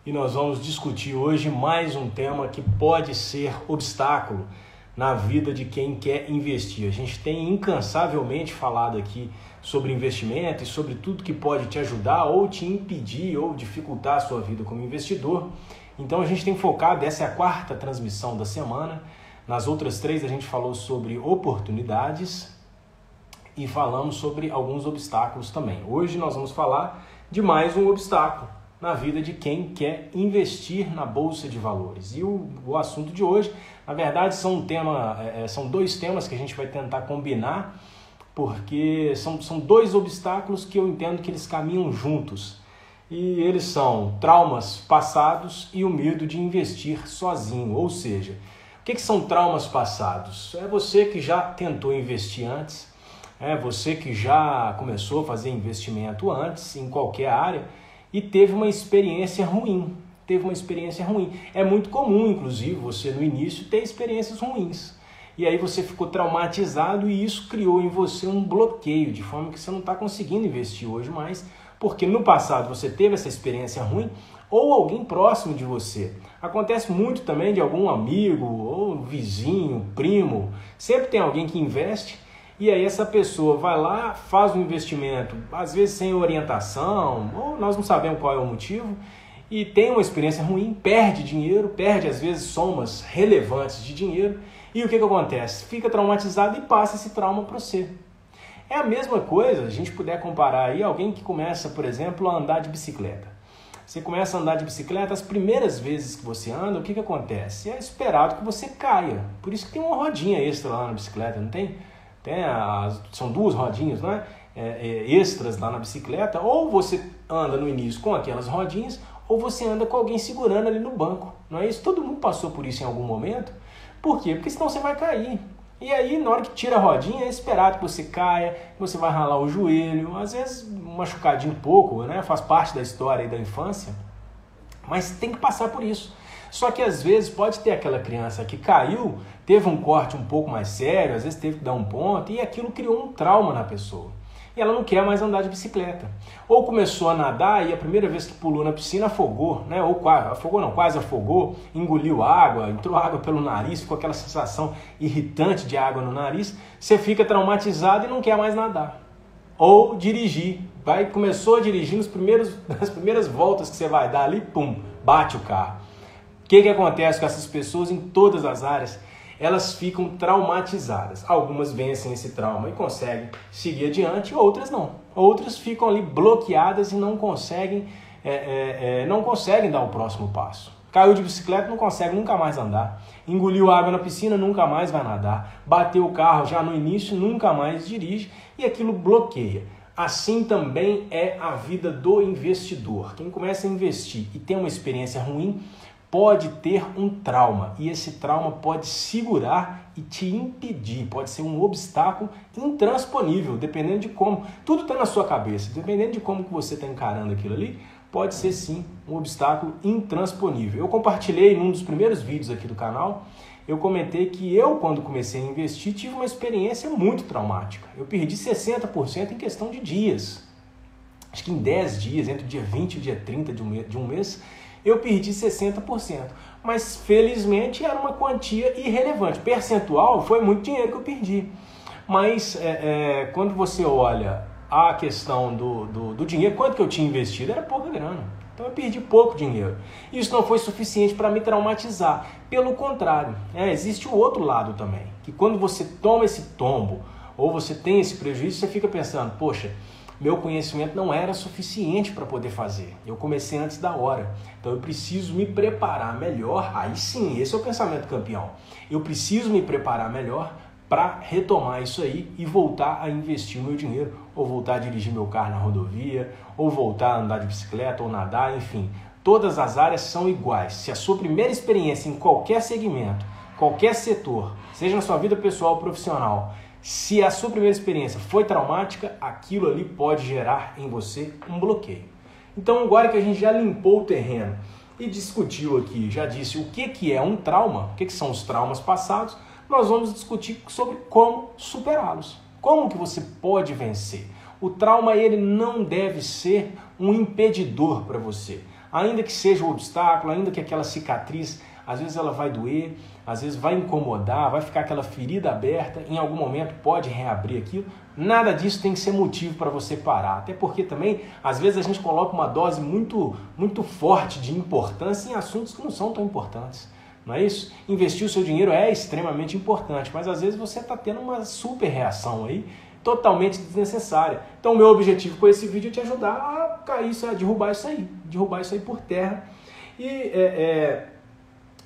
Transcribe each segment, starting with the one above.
e nós vamos discutir hoje mais um tema que pode ser obstáculo na vida de quem quer investir. A gente tem incansavelmente falado aqui sobre investimento e sobre tudo que pode te ajudar ou te impedir ou dificultar a sua vida como investidor. Então a gente tem focado, essa é a quarta transmissão da semana. Nas outras três a gente falou sobre oportunidades e falamos sobre alguns obstáculos também. Hoje nós vamos falar de mais um obstáculo na vida de quem quer investir na Bolsa de Valores. E o assunto de hoje, na verdade, são dois temas que a gente vai tentar combinar, porque são dois obstáculos que eu entendo que eles caminham juntos. E eles são traumas passados e o medo de investir sozinho. Ou seja, o que são traumas passados? É você que já tentou investir antes, é você que já começou a fazer investimento antes, em qualquer área, e teve uma experiência ruim. É muito comum, inclusive, você no início ter experiências ruins. E aí você ficou traumatizado e isso criou em você um bloqueio, de forma que você não está conseguindo investir hoje mais, porque no passado você teve essa experiência ruim ou alguém próximo de você. Acontece muito também de algum amigo ou vizinho, primo, sempre tem alguém que investe. E aí essa pessoa vai lá, faz um investimento, às vezes sem orientação, ou nós não sabemos qual é o motivo, e tem uma experiência ruim, perde dinheiro, perde às vezes somas relevantes de dinheiro, e o que acontece? Fica traumatizado e passa esse trauma para você. É a mesma coisa, a gente puder comparar aí alguém que começa, por exemplo, a andar de bicicleta. Você começa a andar de bicicleta, as primeiras vezes que você anda, o que acontece? É esperado que você caia, por isso que tem uma rodinha extra lá na bicicleta, não tem? São duas rodinhas, não é? Extras lá na bicicleta, ou você anda no início com aquelas rodinhas, ou você anda com alguém segurando ali no banco, não é isso? Todo mundo passou por isso em algum momento. Por quê? Porque senão você vai cair. E aí, na hora que tira a rodinha, é esperado que você caia, que você vai ralar o joelho, às vezes machucadinho um pouco, né? Faz parte da história aí da infância, mas tem que passar por isso. Só que às vezes pode ter aquela criança que caiu, teve um corte um pouco mais sério, às vezes teve que dar um ponto e aquilo criou um trauma na pessoa. E ela não quer mais andar de bicicleta. Ou começou a nadar e a primeira vez que pulou na piscina afogou, né? Ou quase afogou, engoliu água, entrou água pelo nariz, ficou aquela sensação irritante de água no nariz, você fica traumatizado e não quer mais nadar. Ou dirigir, começou a dirigir nas primeiras voltas que você vai dar ali, pum, bate o carro. O que acontece com essas pessoas em todas as áreas? Elas ficam traumatizadas. Algumas vencem esse trauma e conseguem seguir adiante, outras não. Outras ficam ali bloqueadas e não conseguem dar o próximo passo. Caiu de bicicleta, não consegue nunca mais andar. Engoliu água na piscina, nunca mais vai nadar. Bateu o carro já no início, nunca mais dirige e aquilo bloqueia. Assim também é a vida do investidor. Quem começa a investir e tem uma experiência ruim, pode ter um trauma e esse trauma pode segurar e te impedir, pode ser um obstáculo intransponível, dependendo de como, tudo está na sua cabeça, dependendo de como que você está encarando aquilo ali, pode ser sim um obstáculo intransponível. Eu compartilhei em um dos primeiros vídeos aqui do canal, eu comentei que eu, quando comecei a investir, tive uma experiência muito traumática. Eu perdi 60% em questão de dias, acho que em 10 dias, entre o dia 20 e o dia 30 de um mês, eu perdi 60%, mas felizmente era uma quantia irrelevante. Percentual foi muito dinheiro que eu perdi, mas quando você olha a questão do dinheiro, quanto que eu tinha investido, era pouca grana, então eu perdi pouco dinheiro. Isso não foi suficiente para me traumatizar, pelo contrário, existe o outro lado também, que quando você toma esse tombo, ou você tem esse prejuízo, você fica pensando, poxa, meu conhecimento não era suficiente para poder fazer. Eu comecei antes da hora. Então eu preciso me preparar melhor. Aí sim, esse é o pensamento campeão. Eu preciso me preparar melhor para retomar isso aí e voltar a investir o meu dinheiro, ou voltar a dirigir meu carro na rodovia, ou voltar a andar de bicicleta, ou nadar, enfim. Todas as áreas são iguais. Se a sua primeira experiência em qualquer segmento, qualquer setor, seja na sua vida pessoal ou profissional, se a sua primeira experiência foi traumática, aquilo ali pode gerar em você um bloqueio. Então, agora que a gente já limpou o terreno e discutiu aqui, já disse o que é um trauma, o que são os traumas passados, nós vamos discutir sobre como superá-los. Como que você pode vencer? O trauma ele não deve ser um impedidor para você. ainda que seja um obstáculo, ainda que aquela cicatriz, às vezes ela vai doer, às vezes vai incomodar, vai ficar aquela ferida aberta, em algum momento pode reabrir aquilo. Nada disso tem que ser motivo para você parar. Até porque também, às vezes a gente coloca uma dose muito forte de importância em assuntos que não são tão importantes. Não é isso? Investir o seu dinheiro é extremamente importante, mas às vezes você está tendo uma super reação aí, totalmente desnecessária. Então o meu objetivo com esse vídeo é te ajudar a cair, a derrubar isso aí por terra. E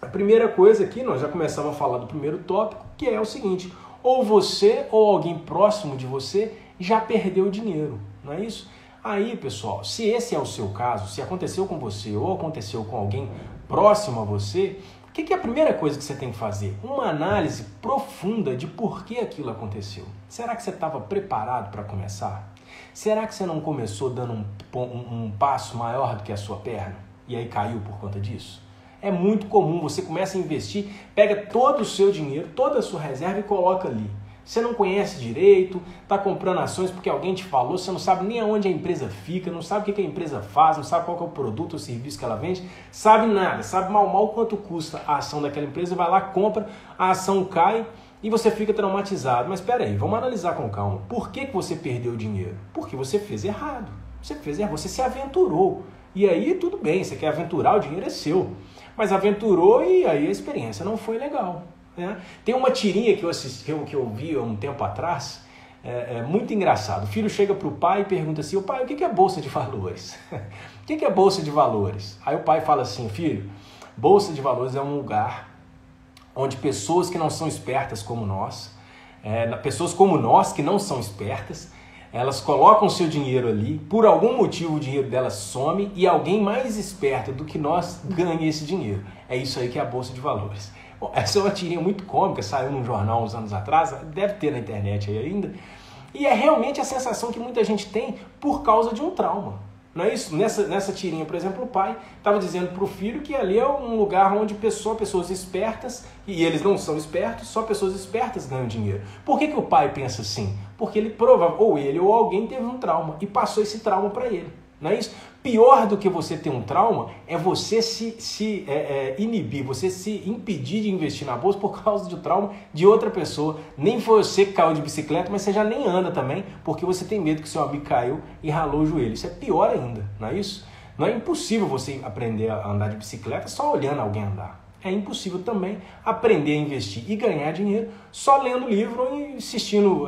a primeira coisa aqui, nós já começamos a falar do primeiro tópico, que é o seguinte: ou você ou alguém próximo de você já perdeu dinheiro, não é isso? Aí, pessoal, se esse é o seu caso, se aconteceu com você ou aconteceu com alguém próximo a você, o que é a primeira coisa que você tem que fazer? Uma análise profunda de por que aquilo aconteceu. Será que você estava preparado para começar? Será que você não começou dando um passo maior do que a sua perna e aí caiu por conta disso? É muito comum, você começa a investir, pega todo o seu dinheiro, toda a sua reserva e coloca ali. Você não conhece direito, está comprando ações porque alguém te falou, você não sabe nem aonde a empresa fica, não sabe o que a empresa faz, não sabe qual que é o produto ou serviço que ela vende, sabe nada, sabe mal quanto custa a ação daquela empresa, vai lá, compra, a ação cai e você fica traumatizado. Mas espera aí, vamos analisar com calma. Por que você perdeu o dinheiro? Porque você fez errado. Você se aventurou. E aí tudo bem, você quer aventurar, o dinheiro é seu. Mas aventurou e aí a experiência não foi legal. Né? Tem uma tirinha que eu assisti, que eu vi há um tempo atrás, muito engraçado. O filho chega para o pai e pergunta assim: pai, o que é Bolsa de Valores? O que é Bolsa de Valores? Aí o pai fala assim: filho, Bolsa de Valores é um lugar onde pessoas que não são espertas como nós, pessoas como nós que não são espertas, elas colocam seu dinheiro ali, por algum motivo o dinheiro delas some e alguém mais esperto do que nós ganha esse dinheiro. É isso aí que é a Bolsa de Valores. Bom, essa é uma tirinha muito cômica, saiu num jornal uns anos atrás, deve ter na internet aí ainda, e é realmente a sensação que muita gente tem por causa de um trauma. Não é isso? Nessa tirinha, por exemplo, o pai estava dizendo para o filho que ali é um lugar onde pessoas espertas, e eles não são espertos, só pessoas espertas ganham dinheiro. Por que o pai pensa assim? Porque ele ou ele ou alguém teve um trauma e passou esse trauma para ele. Não é isso? Pior do que você ter um trauma é você se inibir, você se impedir de investir na bolsa por causa do trauma de outra pessoa. Nem foi você que caiu de bicicleta, mas você já nem anda também, porque você tem medo que seu amigo caiu e ralou o joelho. Isso é pior ainda, não é isso? Não é impossível você aprender a andar de bicicleta só olhando alguém andar. É impossível também aprender a investir e ganhar dinheiro só lendo livro ou assistindo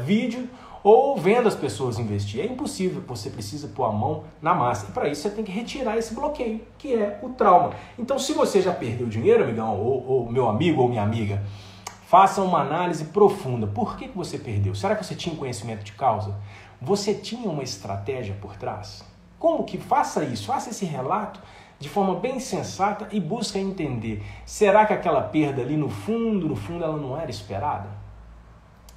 vídeo ou vendo as pessoas investir. É impossível, você precisa pôr a mão na massa. E para isso você tem que retirar esse bloqueio, que é o trauma. Então, se você já perdeu dinheiro, amigão, ou meu amigo ou minha amiga, faça uma análise profunda. Por que você perdeu? Será que você tinha conhecimento de causa? Você tinha uma estratégia por trás? Como que faça isso? Faça esse relato de forma bem sensata e busca entender. Será que aquela perda ali no fundo ela não era esperada?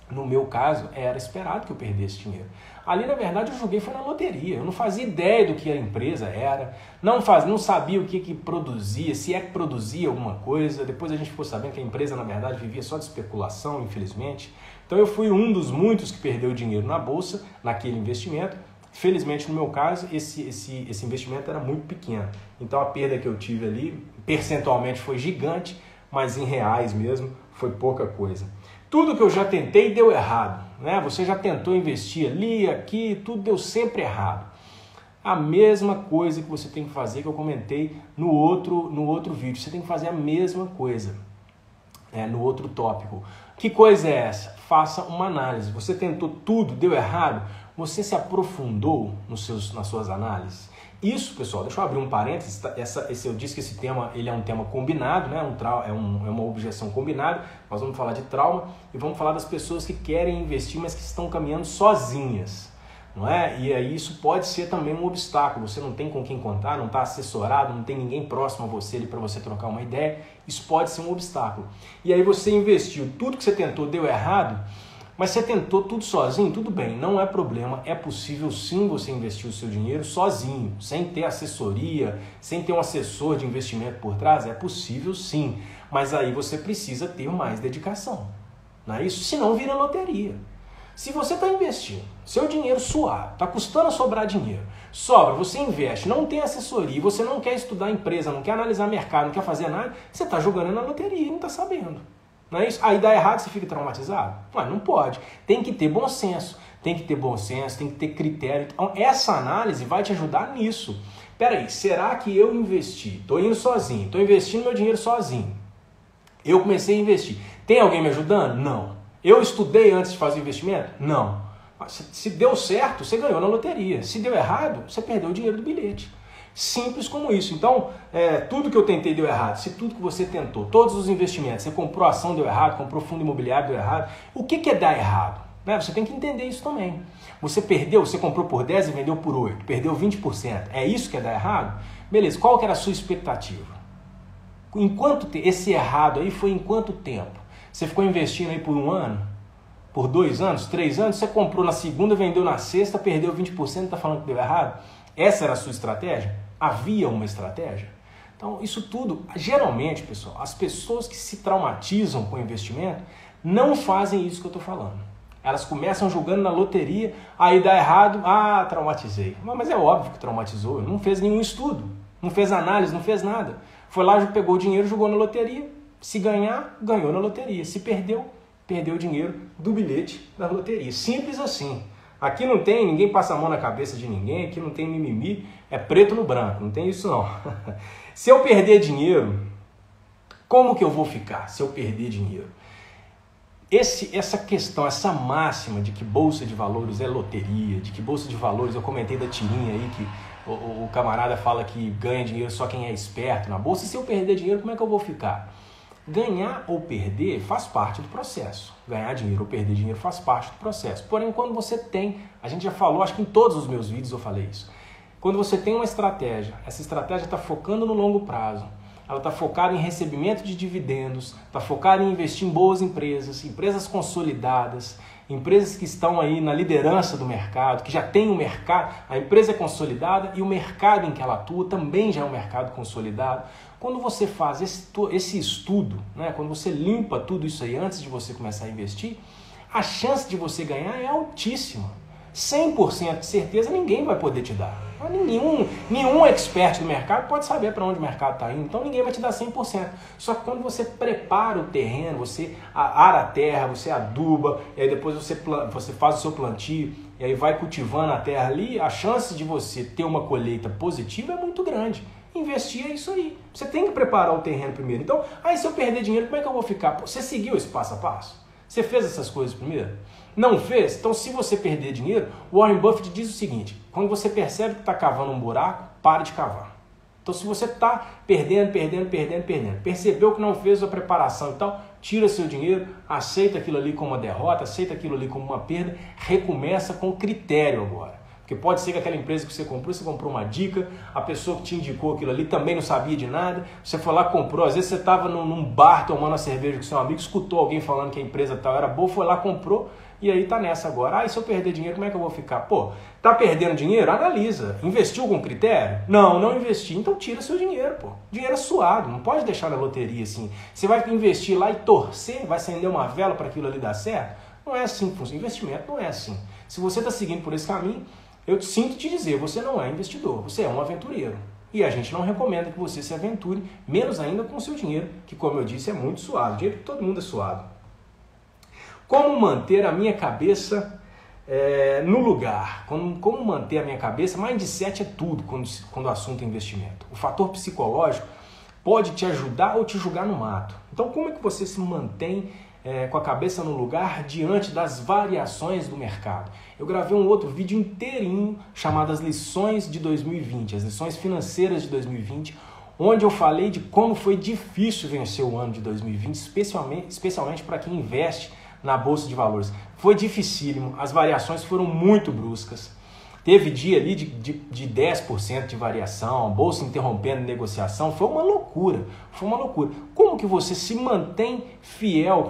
No meu caso, era esperado que eu perdesse dinheiro. Ali, na verdade, eu joguei foi na loteria. Eu não fazia ideia do que a empresa era, não sabia o que produzia, se é que produzia alguma coisa. Depois a gente ficou sabendo que a empresa, na verdade, vivia só de especulação, infelizmente. Então eu fui um dos muitos que perdeu dinheiro na bolsa, naquele investimento. Felizmente, no meu caso, esse investimento era muito pequeno. Então a perda que eu tive ali, percentualmente, foi gigante, mas em reais mesmo, foi pouca coisa. Tudo que eu já tentei deu errado, né? Você já tentou investir ali, aqui, tudo deu sempre errado. A mesma coisa que você tem que fazer, que eu comentei no outro vídeo. Você tem que fazer a mesma coisa, no outro tópico. Que coisa é essa? Faça uma análise. Você tentou tudo, deu errado? Você se aprofundou nas suas análises? Isso, pessoal, deixa eu abrir um parênteses, eu disse que esse tema ele é um tema combinado, né? É uma objeção combinada. Nós vamos falar de trauma e vamos falar das pessoas que querem investir, mas que estão caminhando sozinhas, não é? E aí isso pode ser também um obstáculo, você não tem com quem contar, não está assessorado, não tem ninguém próximo a você ali para você trocar uma ideia, isso pode ser um obstáculo. E aí você investiu, tudo que você tentou deu errado, mas você tentou tudo sozinho, tudo bem, não é problema, é possível sim você investir o seu dinheiro sozinho, sem ter assessoria, sem ter um assessor de investimento por trás, é possível sim, mas aí você precisa ter mais dedicação, não é isso? Senão vira loteria. Se você está investindo, seu dinheiro suado, está custando a sobrar dinheiro, Sobra, você investe, não tem assessoria, você não quer estudar a empresa, não quer analisar mercado, não quer fazer nada, você está jogando na loteria e não está sabendo. Não é isso? Aí dá errado, você fica traumatizado? Não pode. Tem que ter bom senso, tem que ter critério. Então, essa análise vai te ajudar nisso. Peraí, será que eu investi? Estou indo sozinho, estou investindo meu dinheiro sozinho. Eu comecei a investir. Tem alguém me ajudando? Não. Eu estudei antes de fazer o investimento? Não. Se deu certo, você ganhou na loteria. Se deu errado, você perdeu o dinheiro do bilhete. Simples como isso. Então, tudo que eu tentei deu errado. Se tudo que você tentou, todos os investimentos, você comprou ação, deu errado, comprou fundo imobiliário, deu errado. O que é dar errado? Você tem que entender isso também. Você perdeu, você comprou por 10 e vendeu por 8, perdeu 20%. É isso que é dar errado? Beleza, qual que era a sua expectativa? Esse errado aí foi em quanto tempo? Você ficou investindo aí por 1 ano? Por 2 anos? 3 anos? Você comprou na segunda, vendeu na sexta, perdeu 20% e está falando que deu errado? Essa era a sua estratégia? Havia uma estratégia? Então, isso tudo, geralmente, pessoal, as pessoas que se traumatizam com o investimento não fazem isso que eu estou falando. Elas começam jogando na loteria, aí dá errado, traumatizei. Mas é óbvio que traumatizou, não fez nenhum estudo, não fez análise, não fez nada. Foi lá, pegou o dinheiro, jogou na loteria. Se ganhar, ganhou na loteria. Se perdeu, perdeu o dinheiro do bilhete da loteria. Simples assim. Aqui não tem, ninguém passa a mão na cabeça de ninguém, aqui não tem mimimi, é preto no branco, não tem isso não. Se eu perder dinheiro, como que eu vou ficar se eu perder dinheiro? Essa questão, essa máxima de que bolsa de valores é loteria, de que bolsa de valores, eu comentei da tirinha aí que o camarada fala que ganha dinheiro só quem é esperto na bolsa, e se eu perder dinheiro, como é que eu vou ficar? Ganhar ou perder faz parte do processo. Ganhar dinheiro ou perder dinheiro faz parte do processo. Porém, quando você tem, a gente já falou, acho que em todos os meus vídeos eu falei isso, quando você tem uma estratégia, essa estratégia está focando no longo prazo, ela está focada em recebimento de dividendos, está focada em investir em boas empresas, empresas consolidadas, empresas que estão aí na liderança do mercado, que já tem um mercado, a empresa é consolidada e o mercado em que ela atua também já é um mercado consolidado. Quando você faz esse estudo, né, quando você limpa tudo isso aí antes de você começar a investir, a chance de você ganhar é altíssima. 100% de certeza ninguém vai poder te dar. Nenhum expert do mercado pode saber para onde o mercado está indo, então ninguém vai te dar 100%. Só que quando você prepara o terreno, você ara a terra, você aduba, e aí depois você faz o seu plantio, e aí vai cultivando a terra ali, a chance de você ter uma colheita positiva é muito grande. Investir é isso aí. Você tem que preparar o terreno primeiro. Então, se eu perder dinheiro, como é que eu vou ficar? Você seguiu esse passo a passo? Você fez essas coisas primeiro? Não fez? Então, se você perder dinheiro, o Warren Buffett diz o seguinte: quando você percebe que está cavando um buraco, pare de cavar. Então, se você está perdendo, percebeu que não fez a preparação e tal, tira seu dinheiro, aceita aquilo ali como uma derrota, aceita aquilo ali como uma perda, recomeça com critério agora. Porque pode ser que aquela empresa que você comprou uma dica, a pessoa que te indicou aquilo ali também não sabia de nada, você foi lá, comprou, às vezes você estava num bar tomando uma cerveja com seu amigo, escutou alguém falando que a empresa tal era boa, foi lá, comprou, e aí tá nessa agora. E se eu perder dinheiro, como é que eu vou ficar? Tá perdendo dinheiro? Analisa. Investiu com critério? Não investi. Então tira seu dinheiro, Dinheiro é suado, não pode deixar na loteria assim. Você vai investir lá e torcer, vai acender uma vela para aquilo ali dar certo? Não é assim que funciona. Investimento não é assim. Se você está seguindo por esse caminho, eu sinto te dizer, você não é investidor, você é um aventureiro. E a gente não recomenda que você se aventure, menos ainda com o seu dinheiro, que, como eu disse, é muito suado. O dinheiro de todo mundo é suado. Como manter a minha cabeça no lugar? Como manter a minha cabeça? Mindset é tudo quando o assunto é investimento. O fator psicológico pode te ajudar ou te jogar no mato. Então, como é que você se mantém com a cabeça no lugar diante das variações do mercado? Eu gravei um outro vídeo inteirinho chamado As Lições de 2020, as lições financeiras de 2020, onde eu falei de como foi difícil vencer o ano de 2020, especialmente para quem investe na Bolsa de Valores. Foi dificílimo, as variações foram muito bruscas. Teve dia ali de 10% de variação, a Bolsa interrompendo a negociação, foi uma loucura, Como que você se mantém fiel,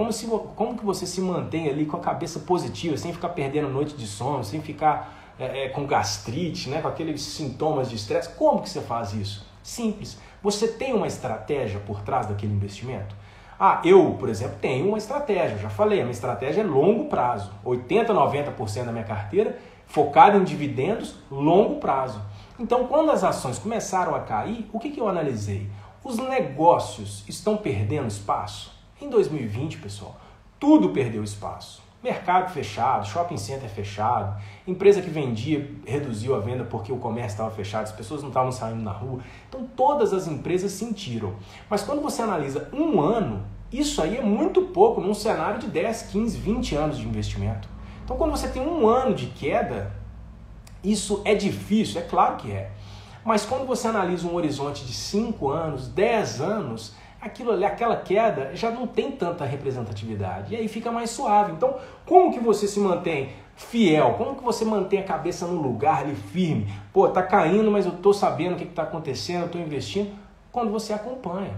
como que você se mantém ali com a cabeça positiva, sem ficar perdendo noite de sono, sem ficar com gastrite, né, com aqueles sintomas de estresse? Como que você faz isso? Simples, você tem uma estratégia por trás daquele investimento? Eu, por exemplo, tenho uma estratégia, eu já falei, a minha estratégia é longo prazo, 80%, 90% da minha carteira focada em dividendos, longo prazo. Então, quando as ações começaram a cair, o que eu analisei? Os negócios estão perdendo espaço? Em 2020, pessoal, tudo perdeu espaço. Mercado fechado, shopping center fechado, empresa que vendia reduziu a venda porque o comércio estava fechado, as pessoas não estavam saindo na rua. Então, todas as empresas sentiram. Mas quando você analisa um ano, isso aí é muito pouco num cenário de 10, 15, 20 anos de investimento. Então, quando você tem um ano de queda, isso é difícil, é claro que é. Mas quando você analisa um horizonte de 5 anos, 10 anos, aquela queda já não tem tanta representatividade. E aí fica mais suave. Então, como que você se mantém fiel? Como que você mantém a cabeça no lugar ali firme? Pô, tá caindo, mas eu tô sabendo o que tá acontecendo, eu tô investindo. Quando você acompanha.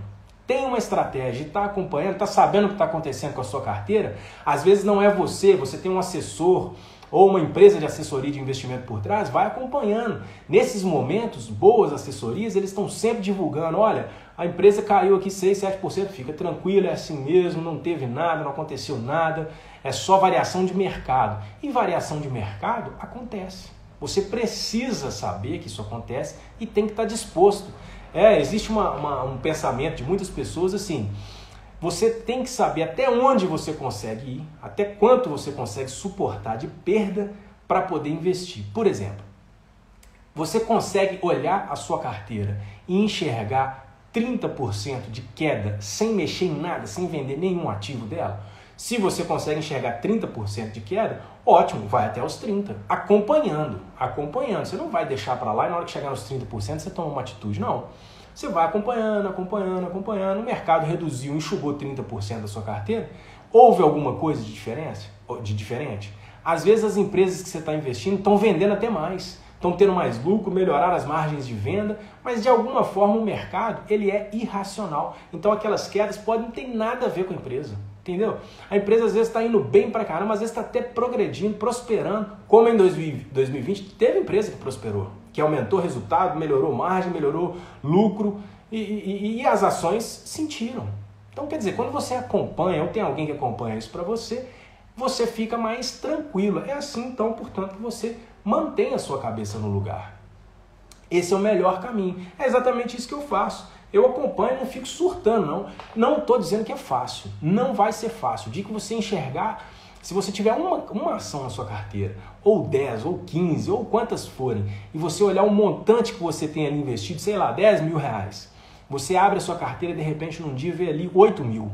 Tem uma estratégia, está acompanhando, está sabendo o que está acontecendo com a sua carteira. Às vezes não é você tem um assessor ou uma empresa de assessoria de investimento por trás, vai acompanhando. Nesses momentos, boas assessorias, eles estão sempre divulgando, olha, a empresa caiu aqui 6, 7%, fica tranquilo, é assim mesmo, não teve nada, não aconteceu nada, é só variação de mercado. E variação de mercado acontece. Você precisa saber que isso acontece e tem que estar disposto. Existe um pensamento de muitas pessoas assim, você tem que saber até onde você consegue ir, até quanto você consegue suportar de perda para poder investir. Por exemplo, você consegue olhar a sua carteira e enxergar 30% de queda sem mexer em nada, sem vender nenhum ativo dela? Se você consegue enxergar 30% de queda, ótimo, vai até os 30%, acompanhando. Você não vai deixar para lá e na hora que chegar nos 30% você toma uma atitude, não. Você vai acompanhando, o mercado reduziu, enxugou 30% da sua carteira, houve alguma coisa de diferente? Às vezes as empresas que você está investindo estão vendendo até mais, estão tendo mais lucro, melhoraram as margens de venda, mas de alguma forma o mercado ele é irracional. Então aquelas quedas podem não ter nada a ver com a empresa. Entendeu? A empresa às vezes está indo bem pra caramba, às vezes está até progredindo, prosperando. Como em 2020 teve empresa que prosperou, que aumentou resultado, melhorou margem, melhorou lucro e as ações sentiram. Então quer dizer, quando você acompanha, ou tem alguém que acompanha isso para você, você fica mais tranquilo. É assim então, portanto, que você mantém a sua cabeça no lugar. Esse é o melhor caminho. É exatamente isso que eu faço. Eu acompanho, não fico surtando, não. Não estou dizendo que é fácil. Não vai ser fácil. O dia que você enxergar, se você tiver uma ação na sua carteira, ou 10, ou 15, ou quantas forem, e você olhar o montante que você tem ali investido, sei lá, 10 mil reais, você abre a sua carteira e de repente num dia vê ali 8 mil.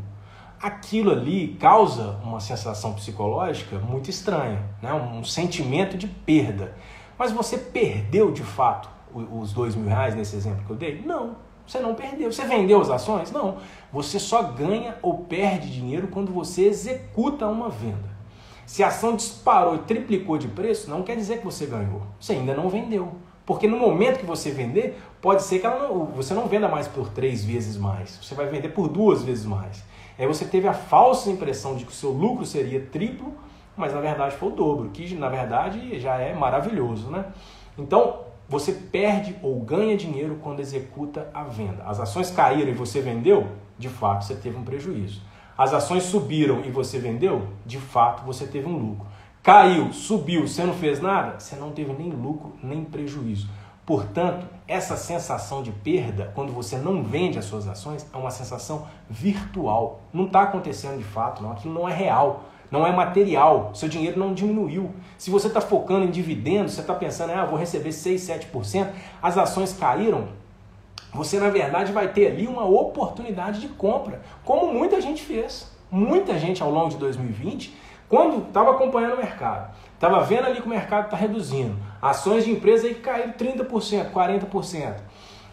Aquilo ali causa uma sensação psicológica muito estranha, né? Um sentimento de perda. Mas você perdeu de fato os 2 mil reais nesse exemplo que eu dei? Não. Você não perdeu. Você vendeu as ações? Não. Você só ganha ou perde dinheiro quando você executa uma venda. Se a ação disparou e triplicou de preço, não quer dizer que você ganhou. Você ainda não vendeu. Porque no momento que você vender, pode ser que você não venda mais por 3 vezes mais. Você vai vender por 2 vezes mais. Aí você teve a falsa impressão de que o seu lucro seria triplo, mas na verdade foi o dobro, que na verdade já é maravilhoso, né? Então, você perde ou ganha dinheiro quando executa a venda. As ações caíram e você vendeu, de fato você teve um prejuízo. As ações subiram e você vendeu, de fato você teve um lucro. Caiu, subiu, você não fez nada, você não teve nem lucro nem prejuízo. Portanto, essa sensação de perda, quando você não vende as suas ações, é uma sensação virtual. Não está acontecendo de fato, não. Aquilo não é real. Não é material, seu dinheiro não diminuiu. Se você está focando em dividendos, você está pensando, vou receber 6, 7%, as ações caíram, você na verdade vai ter ali uma oportunidade de compra, como muita gente fez. Muita gente ao longo de 2020, quando estava acompanhando o mercado, estava vendo ali que o mercado está reduzindo, ações de empresa aí que caíram 30%, 40%.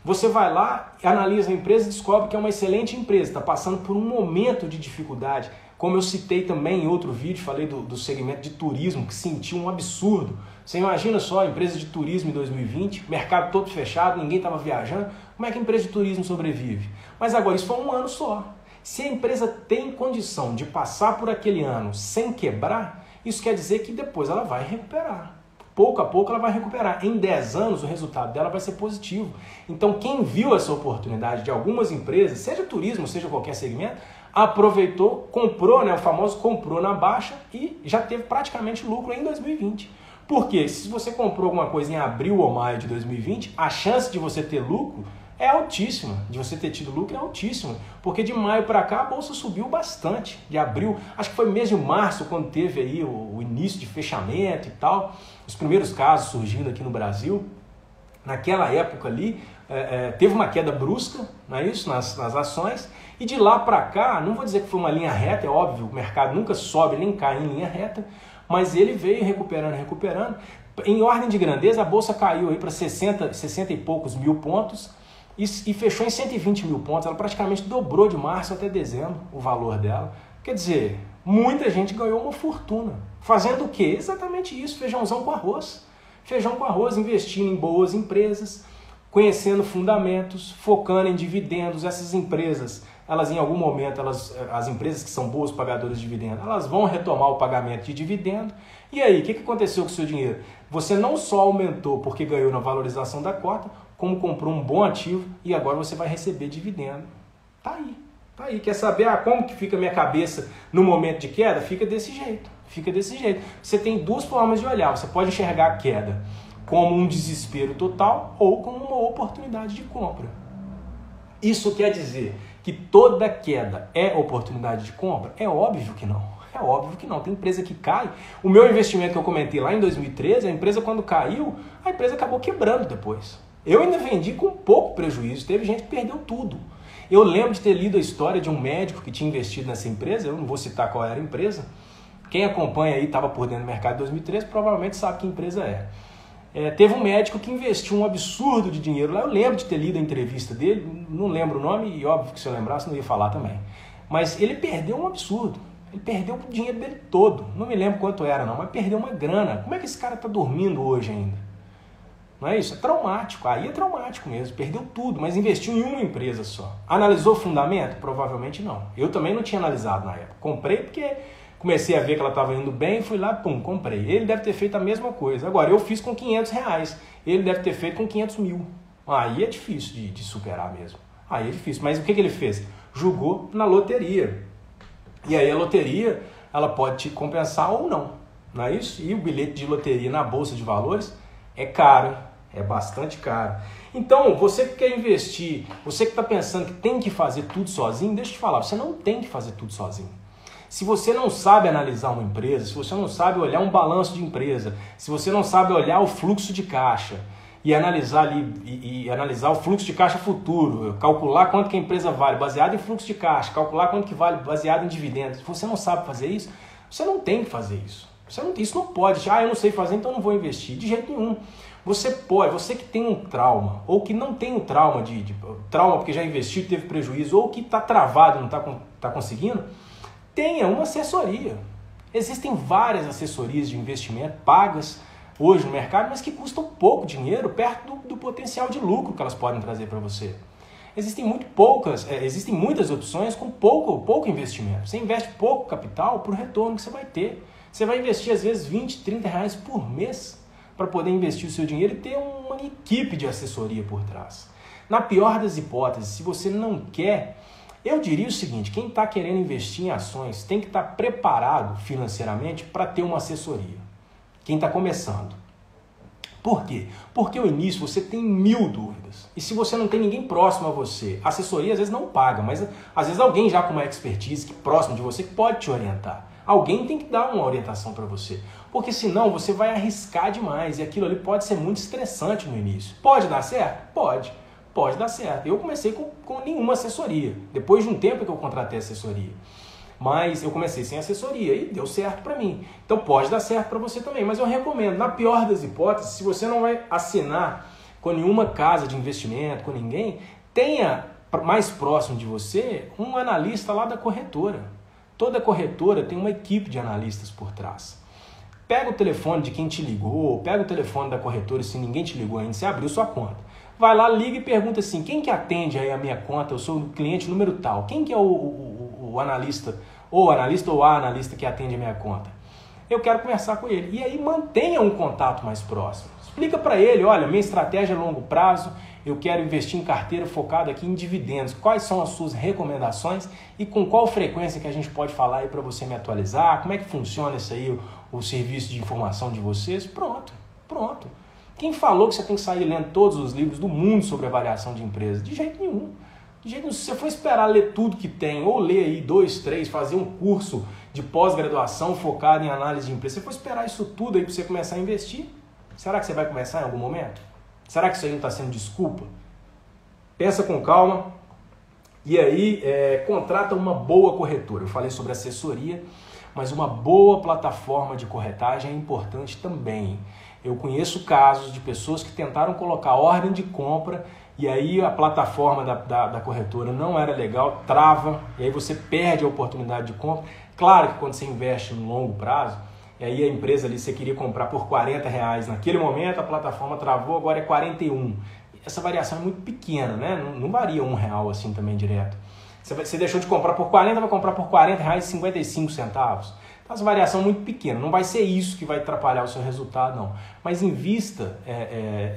Você vai lá, analisa a empresa e descobre que é uma excelente empresa, está passando por um momento de dificuldade. Como eu citei também em outro vídeo, falei do segmento de turismo, que sentiu um absurdo. Você imagina só, a empresa de turismo em 2020, mercado todo fechado, ninguém estava viajando. Como é que a empresa de turismo sobrevive? Mas agora, isso foi um ano só. Se a empresa tem condição de passar por aquele ano sem quebrar, isso quer dizer que depois ela vai recuperar. Pouco a pouco ela vai recuperar. Em 10 anos o resultado dela vai ser positivo. Então quem viu essa oportunidade de algumas empresas, seja turismo, seja qualquer segmento, aproveitou, comprou, o famoso comprou na baixa e já teve praticamente lucro em 2020. Porque se você comprou alguma coisa em abril ou maio de 2020, a chance de você ter lucro é altíssima, de você ter tido lucro é altíssima, porque de maio para cá a bolsa subiu bastante, de abril, acho que foi mês de março quando teve aí o início de fechamento e tal, os primeiros casos surgindo aqui no Brasil, naquela época ali, teve uma queda brusca, não é isso, nas ações, e de lá para cá, não vou dizer que foi uma linha reta, é óbvio, o mercado nunca sobe nem cai em linha reta, mas ele veio recuperando, em ordem de grandeza a bolsa caiu aí para 60 e poucos mil pontos, e fechou em 120 mil pontos, ela praticamente dobrou de março até dezembro o valor dela. Quer dizer, muita gente ganhou uma fortuna. Fazendo o quê? Exatamente isso, feijãozão com arroz. Feijão com arroz, investindo em boas empresas, conhecendo fundamentos, focando em dividendos. Essas empresas, elas em algum momento, as empresas que são boas pagadoras de dividendos, elas vão retomar o pagamento de dividendo. E aí, o que aconteceu com o seu dinheiro? Você não só aumentou porque ganhou na valorização da cota, como comprou um bom ativo e agora você vai receber dividendo. Tá aí. Quer saber como que fica a minha cabeça no momento de queda? Fica desse jeito. Você tem duas formas de olhar. Você pode enxergar a queda como um desespero total ou como uma oportunidade de compra. Isso quer dizer que toda queda é oportunidade de compra? É óbvio que não. Tem empresa que cai. O meu investimento que eu comentei lá em 2013, a empresa quando caiu, a empresa acabou quebrando depois. Eu ainda vendi com pouco prejuízo, teve gente que perdeu tudo. Eu lembro de ter lido a história de um médico que tinha investido nessa empresa, eu não vou citar qual era a empresa. Quem acompanha aí, estava por dentro do mercado em 2013, provavelmente sabe que empresa é. Teve um médico que investiu um absurdo de dinheiro lá, eu lembro de ter lido a entrevista dele, não lembro o nome, e óbvio que se eu lembrasse não ia falar também. Mas ele perdeu um absurdo, ele perdeu o dinheiro dele todo, não me lembro quanto era não, mas perdeu uma grana. Como é que esse cara está dormindo hoje ainda? Não é isso? É traumático. Aí é traumático mesmo. Perdeu tudo, mas investiu em uma empresa só. Analisou o fundamento? Provavelmente não. Eu também não tinha analisado na época. Comprei porque comecei a ver que ela estava indo bem, fui lá, comprei. Ele deve ter feito a mesma coisa. Agora, eu fiz com R$500. Ele deve ter feito com 500 mil. Aí é difícil de superar mesmo. Aí é difícil. Mas o que ele fez? Jogou na loteria. E aí a loteria, ela pode te compensar ou não. Não é isso? E o bilhete de loteria na Bolsa de Valores é caro. É bastante caro. Então, você que quer investir, você que está pensando que tem que fazer tudo sozinho, deixa eu te falar, você não tem que fazer tudo sozinho. Se você não sabe analisar uma empresa, se você não sabe olhar um balanço de empresa, se você não sabe olhar o fluxo de caixa e analisar ali e analisar o fluxo de caixa futuro, calcular quanto que a empresa vale baseado em fluxo de caixa, calcular quanto que vale baseado em dividendos, se você não sabe fazer isso, você não tem que fazer isso. Isso não pode. Eu não sei fazer, então não vou investir. De jeito nenhum. Você pode, você que tem um trauma, ou que não tem um trauma, trauma porque já investiu e teve prejuízo, ou que está travado e não está conseguindo, tenha uma assessoria. Existem várias assessorias de investimento pagas hoje no mercado, mas que custam pouco dinheiro, perto do potencial de lucro que elas podem trazer para você. Existem muitas opções com pouco investimento. Você investe pouco capital para o retorno que você vai ter. Você vai investir às vezes R$20, R$30 por mês para poder investir o seu dinheiro e ter uma equipe de assessoria por trás. Na pior das hipóteses, se você não quer, eu diria o seguinte, quem está querendo investir em ações tem que estar preparado financeiramente para ter uma assessoria. Quem está começando. Por quê? Porque no início você tem 1000 dúvidas. E se você não tem ninguém próximo a você, a assessoria às vezes não paga, mas às vezes alguém já com uma expertise que próximo de você que pode te orientar. Alguém tem que dar uma orientação para você. Porque senão você vai arriscar demais e aquilo ali pode ser muito estressante no início. Pode dar certo? Pode dar certo. Eu comecei com nenhuma assessoria. Depois de um tempo que eu contratei assessoria. Mas eu comecei sem assessoria e deu certo para mim. Então pode dar certo para você também. Mas eu recomendo, na pior das hipóteses, se você não vai assinar com nenhuma casa de investimento, com ninguém, tenha mais próximo de você um analista lá da corretora. Toda corretora tem uma equipe de analistas por trás. Pega o telefone de quem te ligou, pega o telefone da corretora se ninguém te ligou ainda, você abriu sua conta. Vai lá, liga e pergunta assim, quem que atende aí a minha conta? Eu sou o cliente número tal. Quem que é o analista, ou a analista que atende a minha conta? Eu quero conversar com ele. E aí mantenha um contato mais próximo. Explica para ele, olha, minha estratégia é a longo prazo, eu quero investir em carteira focada aqui em dividendos. Quais são as suas recomendações e com qual frequência que a gente pode falar aí para você me atualizar? Como é que funciona isso aí, o serviço de informação de vocês, pronto, pronto. Quem falou que você tem que sair lendo todos os livros do mundo sobre avaliação de empresa? De jeito nenhum. De jeito nenhum. Se você for esperar ler tudo que tem, ou ler aí 2, 3, fazer um curso de pós-graduação focado em análise de empresa, se você for esperar isso tudo aí para você começar a investir, será que você vai começar em algum momento? Será que isso aí não está sendo desculpa? Pensa com calma e aí contrata uma boa corretora. Eu falei sobre assessoria, mas uma boa plataforma de corretagem é importante também. Eu conheço casos de pessoas que tentaram colocar ordem de compra e aí a plataforma da corretora não era legal, trava, e aí você perde a oportunidade de compra. Claro que quando você investe no longo prazo, e aí a empresa ali você queria comprar por R$40 naquele momento, a plataforma travou, agora é 41. Essa variação é muito pequena, né? Não varia R$1 assim também direto. Você deixou de comprar por 40, vai comprar por R$40,55. Então, essa variação é muito pequena. Não vai ser isso que vai atrapalhar o seu resultado, não. Mas invista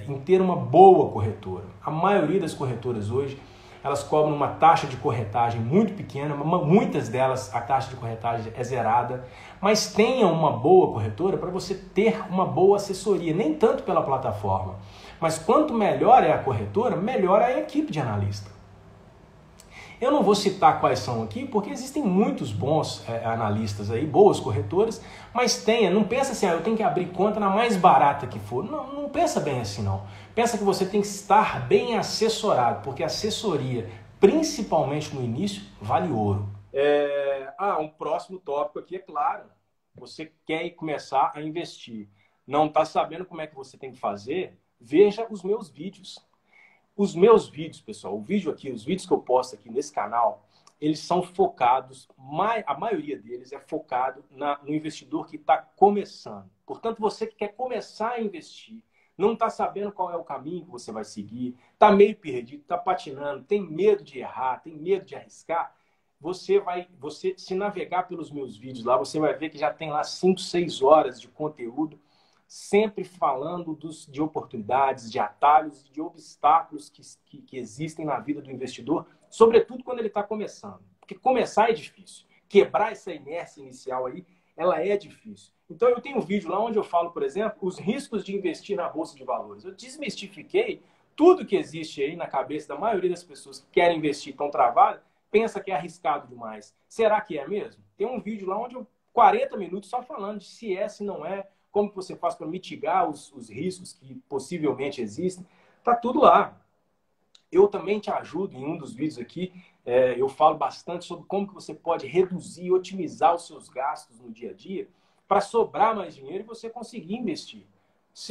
em ter uma boa corretora. A maioria das corretoras hoje, elas cobram uma taxa de corretagem muito pequena. Muitas delas, a taxa de corretagem é zerada. Mas tenha uma boa corretora para você ter uma boa assessoria. Nem tanto pela plataforma. Mas quanto melhor é a corretora, melhor é a equipe de analista. Eu não vou citar quais são aqui, porque existem muitos bons analistas aí, boas corretoras, mas não pensa assim, eu tenho que abrir conta na mais barata que for. Não pensa bem assim não. Pensa que você tem que estar bem assessorado, porque assessoria, principalmente no início, vale ouro. Um próximo tópico aqui, é claro, você quer começar a investir, não está sabendo como é que você tem que fazer, veja os meus vídeos. Os meus vídeos, pessoal, os vídeos que eu posto aqui nesse canal, eles são focados, a maioria deles é focado no investidor que está começando. Portanto, você que quer começar a investir, não está sabendo qual é o caminho que você vai seguir, está meio perdido, está patinando, tem medo de errar, tem medo de arriscar, você se navegar pelos meus vídeos lá, você vai ver que já tem lá 5, 6 horas de conteúdo, sempre falando de oportunidades, de atalhos e de obstáculos que existem na vida do investidor, sobretudo quando ele está começando. Porque começar é difícil. Quebrar essa inércia inicial aí, ela é difícil. Então eu tenho um vídeo lá onde eu falo, por exemplo, os riscos de investir na Bolsa de Valores. Eu desmistifiquei tudo que existe aí na cabeça da maioria das pessoas que querem investir, estão travadas, pensa que é arriscado demais. Será que é mesmo? Tem um vídeo lá onde 40 minutos só falando de se é, se não é, como que você faz para mitigar os riscos que possivelmente existem. Está tudo lá. Eu também te ajudo em um dos vídeos aqui. Eu falo bastante sobre como que você pode reduzir e otimizar os seus gastos no dia a dia para sobrar mais dinheiro e você conseguir investir.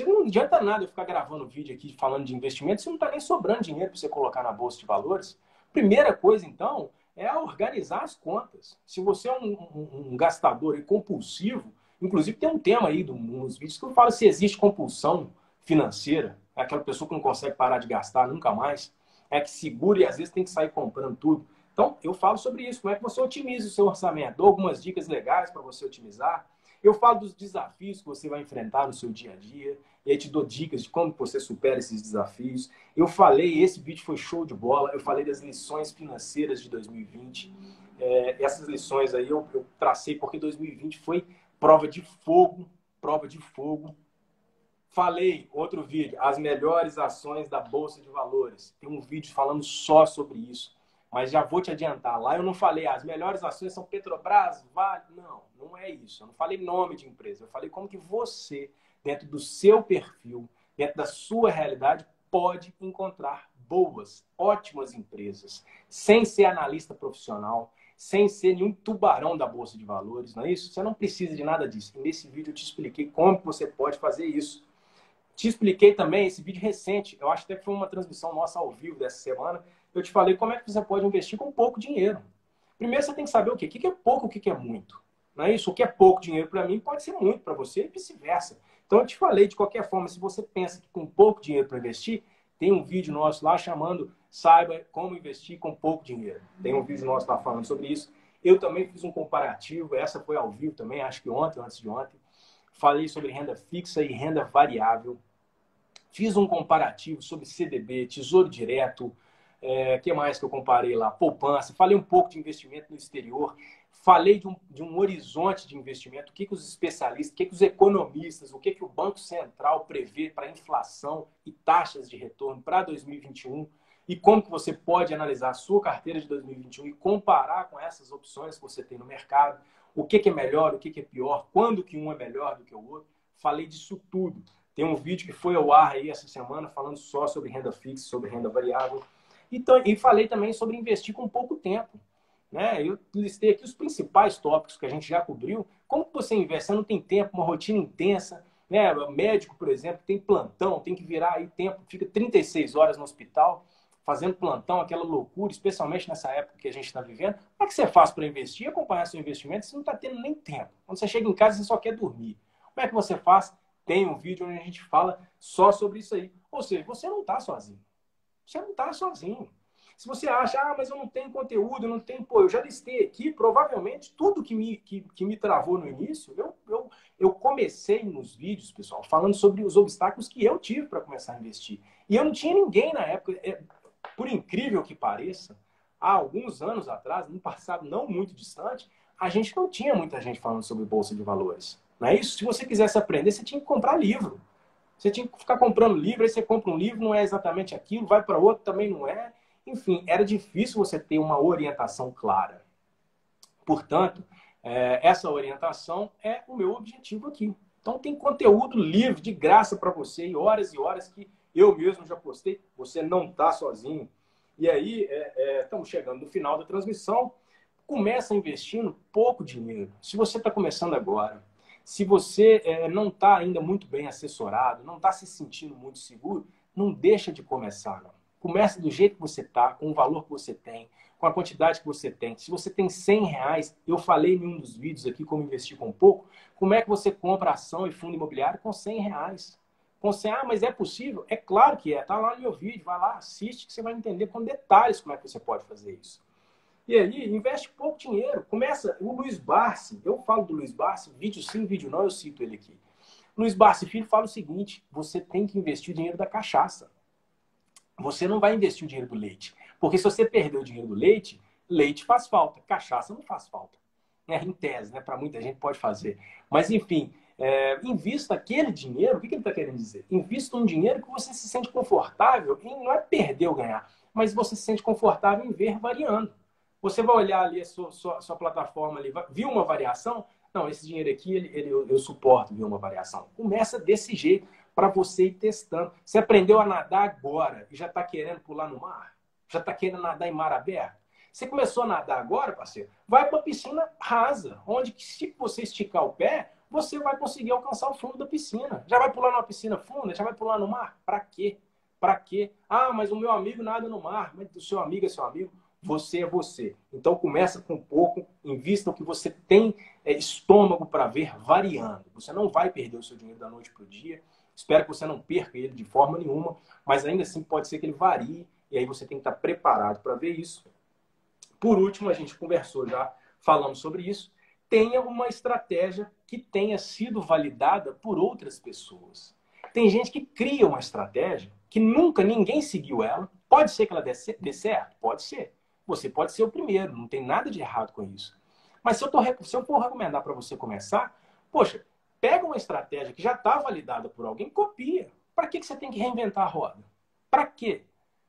Não adianta nada eu ficar gravando vídeo aqui falando de investimento se não está nem sobrando dinheiro para você colocar na Bolsa de Valores. Primeira coisa, então, é organizar as contas. Se você é um gastador compulsivo, inclusive tem um tema aí nos vídeos que eu falo se existe compulsão financeira, é aquela pessoa que não consegue parar de gastar nunca mais, que segura e às vezes tem que sair comprando tudo. Então, eu falo sobre isso, como é que você otimiza o seu orçamento. Dou algumas dicas legais para você otimizar. Eu falo dos desafios que você vai enfrentar no seu dia a dia, e aí te dou dicas de como você supera esses desafios. Eu falei, esse vídeo foi show de bola, eu falei das lições financeiras de 2020. Essas lições aí eu tracei porque 2020 foi prova de fogo. Falei, outro vídeo, as melhores ações da Bolsa de Valores. Tem um vídeo falando só sobre isso. Mas já vou te adiantar, lá eu não falei as melhores ações são Petrobras, Vale. Não é isso. Eu não falei nome de empresa. Eu falei como que você, dentro do seu perfil, dentro da sua realidade, pode encontrar boas, ótimas empresas, sem ser analista profissional, sem ser nenhum tubarão da Bolsa de Valores, não é isso? Você não precisa de nada disso. E nesse vídeo eu te expliquei como que você pode fazer isso. Te expliquei também esse vídeo recente, eu acho até que foi uma transmissão nossa ao vivo dessa semana, eu te falei como é que você pode investir com pouco dinheiro. Primeiro você tem que saber o que é pouco, o que é muito. Não é isso? O que é pouco dinheiro para mim pode ser muito para você e vice-versa. Então eu te falei, de qualquer forma, se você pensa que com pouco dinheiro para investir, tem um vídeo nosso lá chamando Saiba como investir com pouco dinheiro. Tem um vídeo nosso lá falando sobre isso. Eu também fiz um comparativo, essa foi ao vivo também, acho que ontem, antes de ontem. Falei sobre renda fixa e renda variável. Fiz um comparativo sobre CDB, Tesouro Direto, que mais que eu comparei lá? Poupança. Falei um pouco de investimento no exterior. Falei de um horizonte de investimento. O que os especialistas, o que os economistas, o que o Banco Central prevê para inflação e taxas de retorno para 2021 e como que você pode analisar a sua carteira de 2021 e comparar com essas opções que você tem no mercado. O que é melhor, o que é pior, quando que um é melhor do que o outro. Falei disso tudo. Tem um vídeo que foi ao ar aí essa semana falando só sobre renda fixa, sobre renda variável. E falei também sobre investir com pouco tempo. Né? Eu listei aqui os principais tópicos que a gente já cobriu. Como que você investe? Você não tem tempo, uma rotina intensa. Né? O médico, por exemplo, tem plantão, tem que virar aí tempo, fica 36 horas no hospital, fazendo plantão, aquela loucura, especialmente nessa época que a gente está vivendo. Como é que você faz para investir e acompanhar seu investimento? Você não está tendo nem tempo. Quando você chega em casa, você só quer dormir. Como é que você faz? Tem um vídeo onde a gente fala só sobre isso aí. Ou seja, você não está sozinho. Você não está sozinho. Se você acha, mas eu não tenho conteúdo, eu não tenho... Pô, eu já listei aqui, provavelmente, tudo que me travou no início, eu comecei nos vídeos, pessoal, falando sobre os obstáculos que eu tive para começar a investir. E eu não tinha ninguém na época, por incrível que pareça, há alguns anos atrás, no passado não muito distante, a gente não tinha muita gente falando sobre Bolsa de Valores. Não é isso? Se você quisesse aprender, você tinha que comprar livro. Você tinha que ficar comprando livro, aí você compra um livro, não é exatamente aquilo, vai para outro, também não é. Enfim, era difícil você ter uma orientação clara. Portanto, essa orientação é o meu objetivo aqui. Então, tem conteúdo livre, de graça para você, e horas que eu mesmo já postei. Você não está sozinho. E aí, estamos chegando no final da transmissão. Começa investindo pouco dinheiro. Se você está começando agora, se você não está ainda muito bem assessorado, não está se sentindo muito seguro, não deixa de começar, não. Começa do jeito que você está, com o valor que você tem, com a quantidade que você tem. Se você tem R$ 100, eu falei em um dos vídeos aqui como investir com pouco, como é que você compra ação e fundo imobiliário com R$ 100? Com 100, mas é possível? É claro que é. Está lá no meu vídeo, vai lá, assiste que você vai entender com detalhes como é que você pode fazer isso. E aí, investe pouco dinheiro. Começa, o Luiz Barsi, eu falo do Luiz Barsi, vídeo sim, vídeo não, eu cito ele aqui. Luiz Barsi Filho fala o seguinte, você tem que investir o dinheiro da cachaça. Você não vai investir o dinheiro do leite. Porque se você perder o dinheiro do leite, leite faz falta, cachaça não faz falta. Em tese, né? Para muita gente pode fazer. Mas, enfim, invista aquele dinheiro, o que ele está querendo dizer? Invista um dinheiro que você se sente confortável em não é perder ou ganhar, mas você se sente confortável em ver variando. Você vai olhar ali a sua plataforma, ali, viu uma variação? Não, esse dinheiro aqui eu suporto ver uma variação. Começa desse jeito para você ir testando. Você aprendeu a nadar agora e já está querendo pular no mar? Já está querendo nadar em mar aberto? Você começou a nadar agora, parceiro? Vai para uma piscina rasa, onde se você esticar o pé, você vai conseguir alcançar o fundo da piscina. Já vai pular numa piscina funda? Já vai pular no mar? Para quê? Para quê? Mas o meu amigo nada no mar. Mas o seu amigo é seu amigo. Você é você. Então começa com pouco, invista no que você tem estômago para ver variando. Você não vai perder o seu dinheiro da noite para o dia. Espero que você não perca ele de forma nenhuma, mas ainda assim pode ser que ele varie e aí você tem que estar preparado para ver isso. Por último, a gente conversou já, falamos sobre isso. Tenha uma estratégia que tenha sido validada por outras pessoas. Tem gente que cria uma estratégia que nunca ninguém seguiu ela. Pode ser que ela dê certo? Pode ser. Você pode ser o primeiro, não tem nada de errado com isso. Mas se eu for recomendar para você começar, poxa, pega uma estratégia que já está validada por alguém, copia. Para que você tem que reinventar a roda? Para quê?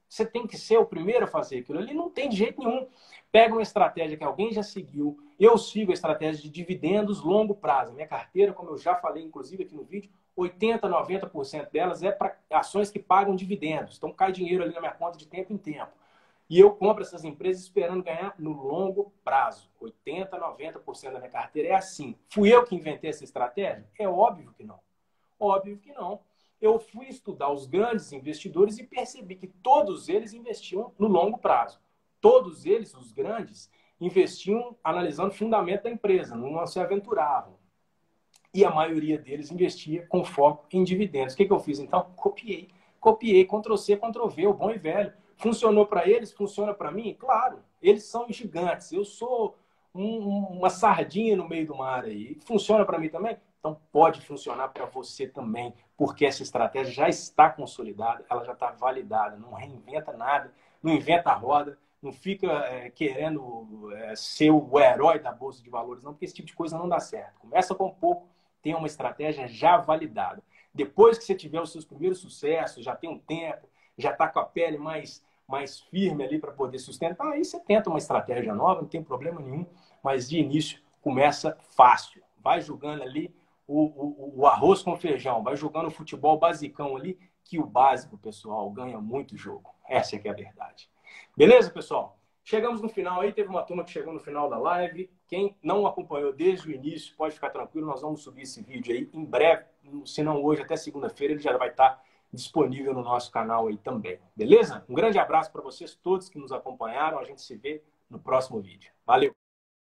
Você tem que ser o primeiro a fazer aquilo ali? Não tem de jeito nenhum. Pega uma estratégia que alguém já seguiu. Eu sigo a estratégia de dividendos longo prazo. Minha carteira, como eu já falei, inclusive aqui no vídeo, 80%, 90% delas é para ações que pagam dividendos. Então cai dinheiro ali na minha conta de tempo em tempo. E eu compro essas empresas esperando ganhar no longo prazo. 80%, 90% da minha carteira é assim. Fui eu que inventei essa estratégia? É óbvio que não. Óbvio que não. Eu fui estudar os grandes investidores e percebi que todos eles investiam no longo prazo. Todos eles, os grandes, investiam analisando o fundamento da empresa, não se aventuravam. E a maioria deles investia com foco em dividendos. O que eu fiz então? Copiei. Copiei, Ctrl+C, Ctrl+V, o bom e velho. Funcionou para eles? Funciona para mim? Claro, eles são gigantes. Eu sou uma sardinha no meio do mar aí. Funciona para mim também? Então pode funcionar para você também, porque essa estratégia já está consolidada, ela já está validada, não reinventa nada, não inventa a roda, não fica querendo ser o herói da Bolsa de Valores, não, porque esse tipo de coisa não dá certo. Começa com pouco, tem uma estratégia já validada. Depois que você tiver os seus primeiros sucessos, já tem um tempo, já está com a pele mais firme ali para poder sustentar, aí você tenta uma estratégia nova, não tem problema nenhum, mas de início começa fácil. Vai jogando ali o arroz com feijão, vai jogando o futebol basicão ali, que o básico, pessoal, ganha muito jogo. Essa é que é a verdade. Beleza, pessoal? Chegamos no final aí, teve uma turma que chegou no final da live. Quem não acompanhou desde o início, pode ficar tranquilo, nós vamos subir esse vídeo aí em breve, se não hoje, até segunda-feira, ele já vai estar disponível no nosso canal aí também. Beleza? Um grande abraço para vocês todos que nos acompanharam, a gente se vê no próximo vídeo. Valeu!